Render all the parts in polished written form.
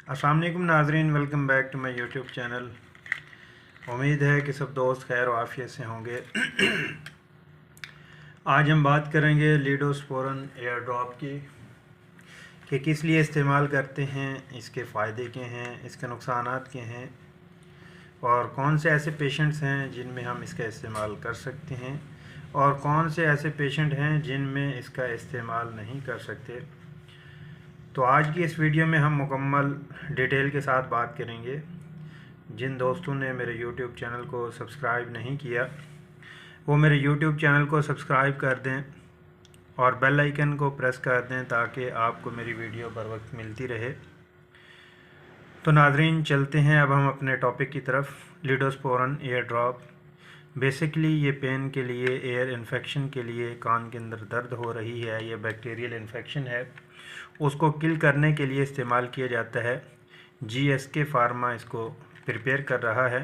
अस्सलाम वालेकुम नाज़रीन, welcome back to my YouTube channel. उम्मीद है कि सब दोस्त खैर और आफियत से होंगे। आज हम बात करेंगे लीडोस्पोरिन एयर ड्रॉप की कि किस लिए इस्तेमाल करते हैं, इसके फ़ायदे क्या हैं, इसके नुकसानात क्या हैं और कौन से ऐसे पेशेंट्स हैं जिनमें हम इसका इस्तेमाल कर सकते हैं और कौन से ऐसे पेशेंट हैं जिनमें इसका इस्तेमाल नहीं कर सकते। तो आज की इस वीडियो में हम मुकम्मल डिटेल के साथ बात करेंगे। जिन दोस्तों ने मेरे YouTube चैनल को सब्सक्राइब नहीं किया वो मेरे YouTube चैनल को सब्सक्राइब कर दें और बेल आइकन को प्रेस कर दें ताकि आपको मेरी वीडियो बर वक्त मिलती रहे। तो नाज़रीन, चलते हैं अब हम अपने टॉपिक की तरफ। लीडोस्पोरिन एयर ड्रॉप बेसिकली ये पेन के लिए, एयर इन्फेक्शन के लिए, कान के अंदर दर्द हो रही है, ये बैक्टीरियल इन्फेक्शन है, उसको किल करने के लिए इस्तेमाल किया जाता है। GSK फार्मा इसको प्रिपेयर कर रहा है।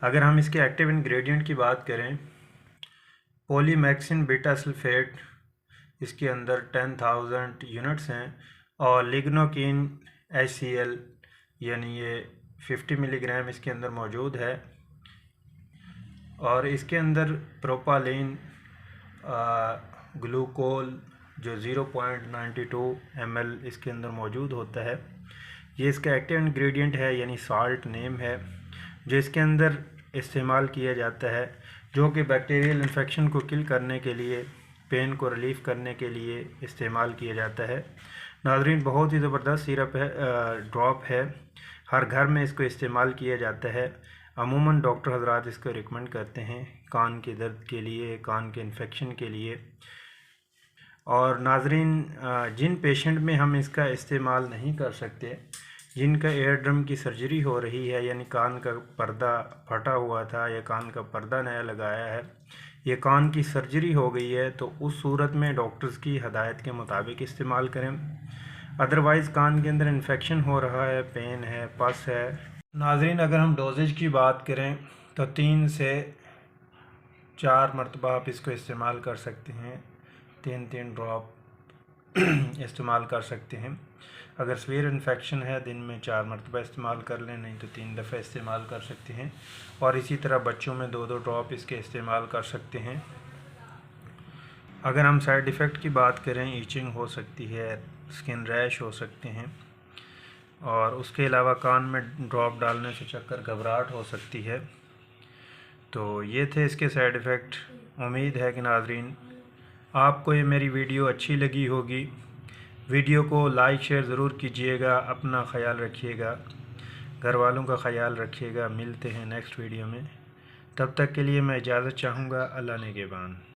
अगर हम इसके एक्टिव इंग्रेडिएंट की बात करें, पॉलीमैक्सिन बीटा सल्फेट इसके अंदर 10,000 यूनिट्स हैं और लिग्नोकिन HCl यानी ये 50 मिलीग्राम इसके अंदर मौजूद है और इसके अंदर प्रोपालिन ग्लूकोल जो 0.92 ml इसके अंदर मौजूद होता है। ये इसका एक्टिव इंग्रेडिएंट है यानी साल्ट नेम है, जो इसके अंदर इस्तेमाल किया जाता है, जो कि बैक्टीरियल इन्फेक्शन को किल करने के लिए, पेन को रिलीफ़ करने के लिए इस्तेमाल किया जाता है। नाज़रीन, बहुत ही ज़बरदस्त सिरप है, ड्रॉप है, हर घर में इसको इस्तेमाल किया जाता है। अमूमन डॉक्टर हज़रात इसको रिकमेंड करते हैं कान के दर्द के लिए, कान के इन्फेक्शन के लिए। और नाज़रीन, जिन पेशेंट में हम इसका इस्तेमाल नहीं कर सकते, जिनका एयर ड्रम की सर्जरी हो रही है यानी कान का पर्दा फटा हुआ था या कान का पर्दा नया लगाया है, ये कान की सर्जरी हो गई है, तो उस सूरत में डॉक्टर्स की हदायत के मुताबिक इस्तेमाल करें। अदरवाइज़ कान के अंदर इन्फेक्शन हो रहा है, पेन है, पस है। नाज़रीन, अगर हम डोजेज की बात करें तो 3 से 4 मरतबा आप इसको इस्तेमाल कर सकते हैं। 3 ड्रॉप इस्तेमाल कर सकते हैं। अगर सीवियर इन्फेक्शन है दिन में 4 मरतबा इस्तेमाल कर लें, नहीं तो 3 दफ़ा इस्तेमाल कर सकते हैं। और इसी तरह बच्चों में 2-2 ड्रॉप इसके इस्तेमाल कर सकते हैं। अगर हम साइड इफ़ेक्ट की बात करें, ईचिंग हो सकती है, स्किन रैश हो सकते हैं और उसके अलावा कान में ड्रॉप डालने से चक्कर, घबराहट हो सकती है। तो ये थे इसके साइड इफ़ेक्ट। उम्मीद है कि नाज़रीन आपको ये मेरी वीडियो अच्छी लगी होगी। वीडियो को लाइक शेयर ज़रूर कीजिएगा। अपना ख्याल रखिएगा, घर वालों का ख्याल रखिएगा। मिलते हैं नेक्स्ट वीडियो में, तब तक के लिए मैं इजाज़त चाहूँगा। अल्लाह निगहबान।